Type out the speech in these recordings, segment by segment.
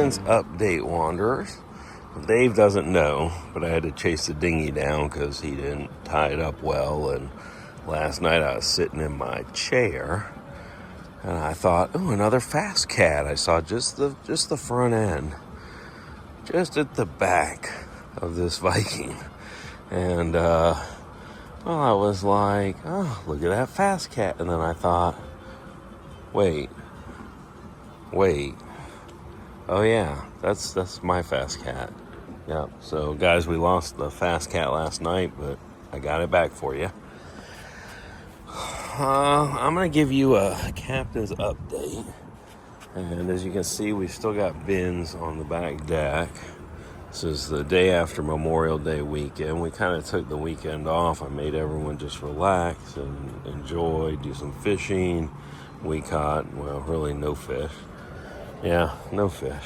Captain's update, Wanderers. Dave doesn't know, but I had to chase the dinghy down because he didn't tie it up well. And last night I was sitting in my chair, and I thought, oh, another fast cat. I saw just the front end, just at the back of this Viking. And, well, I was like, oh, look at that fast cat. And then I thought, wait. Oh, yeah, that's my fast cat. Yep. So, guys, we lost the fast cat last night, but I got it back for you. I'm going to give you a captain's update. And as you can see, we've still got bins on the back deck. This is the day after Memorial Day weekend. We kind of took the weekend off. I made everyone just relax and enjoy, do some fishing. We caught, well, really no fish. Yeah, no fish.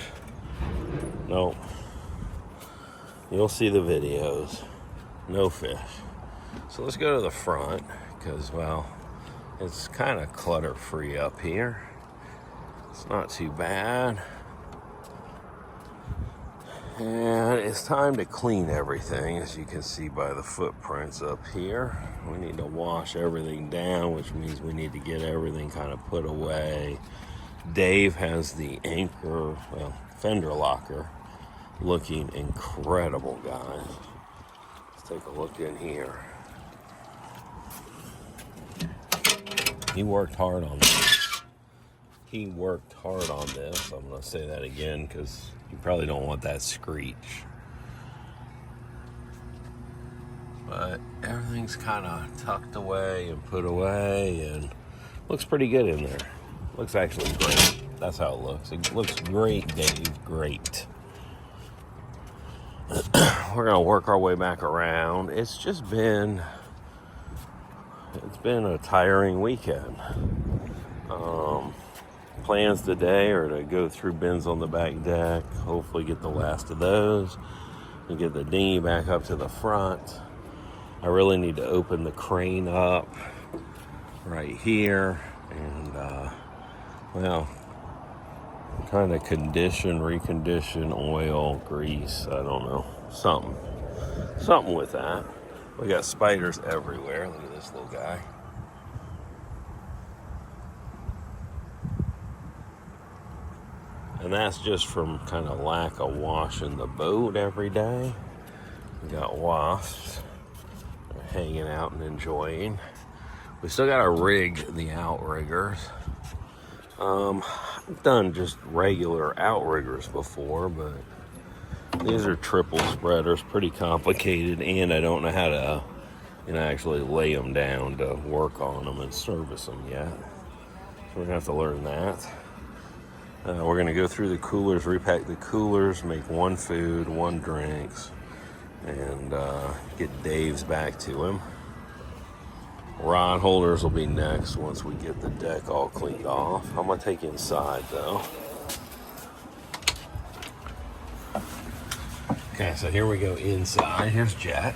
No. You'll see the videos. No fish. So let's go to the front because, well, it's kind of clutter-free up here. It's not too bad. And it's time to clean everything, as you can see by the footprints up here. We need to wash everything down, which means we need to get everything kind of put away. Dave has the anchor, well, fender locker looking incredible, guys. Let's take a look in here. He worked hard on this. I'm going to say that again because you probably don't want that screech. But everything's kind of tucked away and put away and looks pretty good in there. Looks actually great. That's how it looks. It looks great, Dave. Great. We're going to work our way back around. It's been a tiring weekend. Plans today are to go through bins on the back deck, hopefully get the last of those, and get the dinghy back up to the front. I really need to open the crane up right here and, well, kind of recondition, oil, grease, I don't know, something with that. We got spiders everywhere. Look at this little guy. And that's just from kind of lack of washing the boat every day. We got wasps. They're hanging out and enjoying. We still got to rig the outriggers. I've done just regular outriggers before, but these are triple spreaders, pretty complicated, and I don't know how to, actually lay them down to work on them and service them yet. So we're gonna have to learn that. We're gonna go through the coolers, repack the coolers, make one food, one drinks, and get Dave's back to him. Rod holders will be next once we get the deck all cleaned off. I'm gonna take you inside though. Okay, so here we go inside. Here's Jet.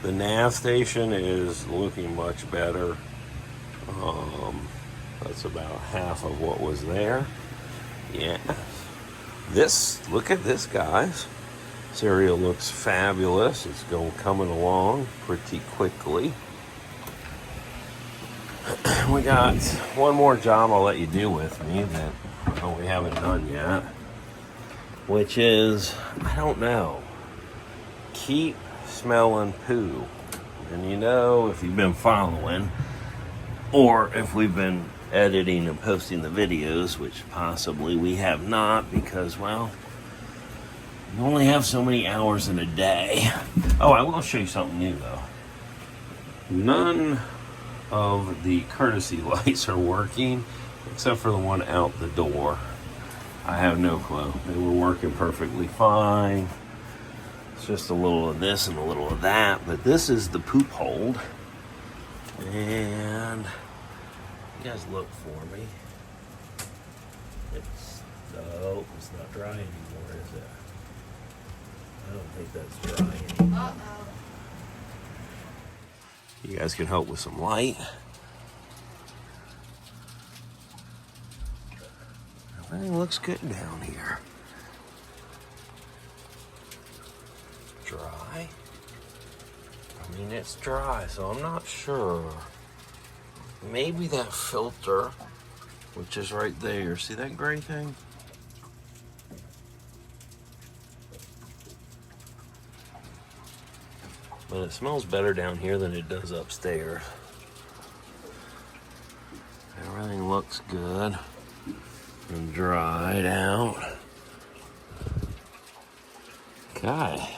The nav station is looking much better. That's about half of what was there. Yeah. Look at this, guys. This area looks fabulous. It's coming along pretty quickly. We got one more job I'll let you do with me that we haven't done yet, which is, I don't know, keep smelling poo. And if you've been following, or if we've been editing and posting the videos, which possibly we have not because, well, you only have so many hours in a day. Oh, I will show you something new though. None of the courtesy lights are working except for the one out the door. I have no clue. They were working perfectly fine. It's just a little of this and a little of that, but this is the poop hold. And you guys look for me. It's not dry anymore, is it? I don't think that's dry anymore. Uh-oh. You guys can help with some light. Everything looks good down here. Dry. I mean, it's dry, so I'm not sure. Maybe that filter, which is right there. See that gray thing? But it smells better down here than it does upstairs. Everything looks good and dried out. Okay,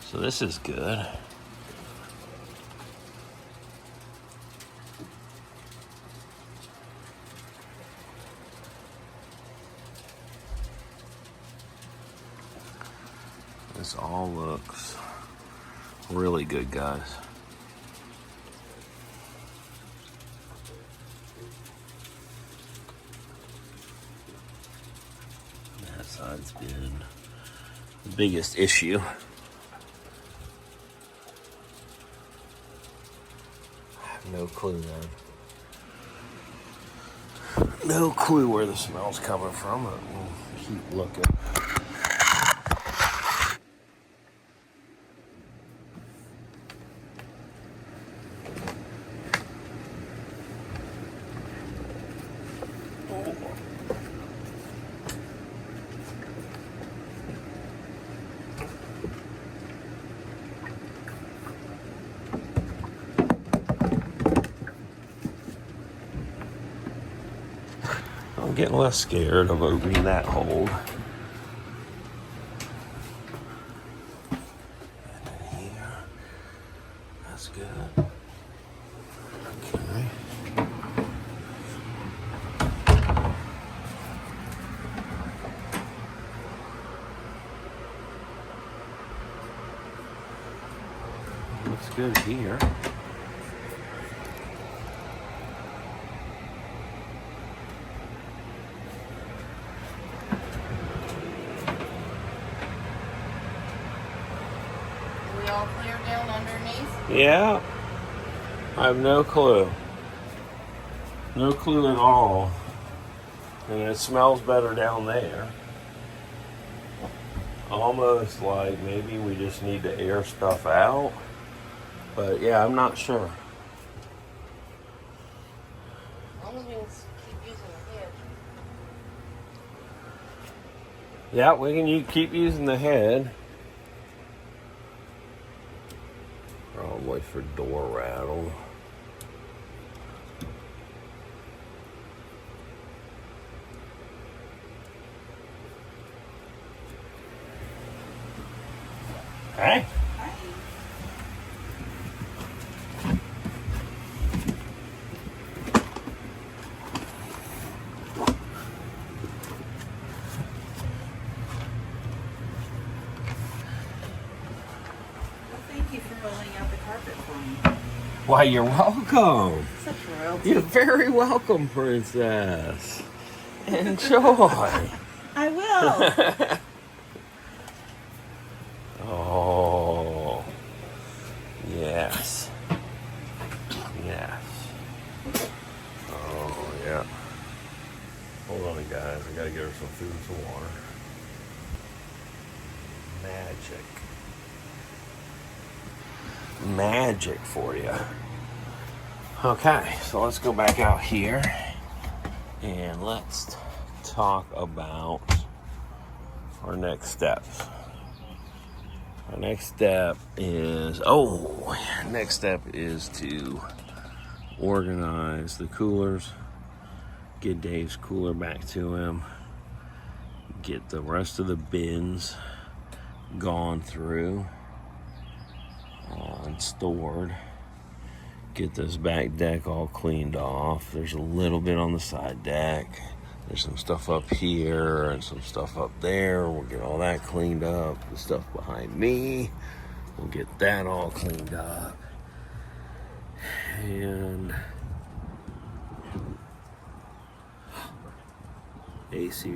so this is good. This all looks really good, guys. That side's been the biggest issue. I have no clue, man. No clue where the smell's coming from, but we'll keep looking. I'm getting less scared of opening that hole. And then here, that's good. Okay. Looks good here. All clear down underneath? Yeah, I have no clue. No clue at all. And it smells better down there. Almost like maybe we just need to air stuff out. But yeah, I'm not sure. As long as we can keep using the head. Yeah, we can keep using the head. Probably for door rattle. Hey. Thank you for rolling out the carpet for me. Why, you're welcome. Such royalty. You're very welcome, princess. Enjoy. I will. Oh, yes. Yes. Oh, yeah. Hold on, guys. I gotta get her some food and some water. Magic. Magic for you. Okay, so let's go back out here and let's talk about our next steps. Our next step is to organize the coolers, get Dave's cooler back to him, get the rest of the bins gone through and stored, get this back deck all cleaned off. There's a little bit on the side deck. There's some stuff up here and some stuff up there. We'll get all that cleaned up. The stuff behind me, we'll get that all cleaned up. And AC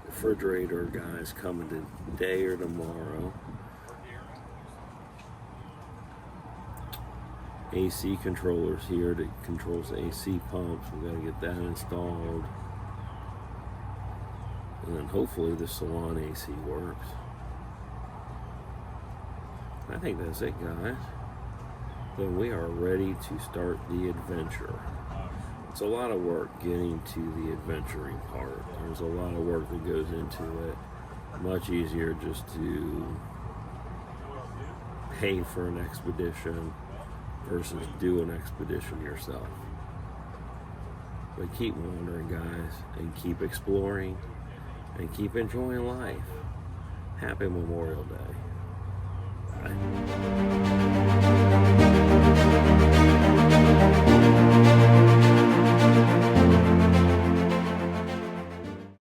refrigerator guys coming today or tomorrow. AC controllers here that controls the AC pumps. We gotta get that installed. And then hopefully the salon AC works. I think that's it, guys. Then we are ready to start the adventure. It's a lot of work getting to the adventuring part. There's a lot of work that goes into it. Much easier just to pay for an expedition versus do an expedition yourself. But keep wandering, guys, and keep exploring and keep enjoying life. Happy Memorial Day. Bye.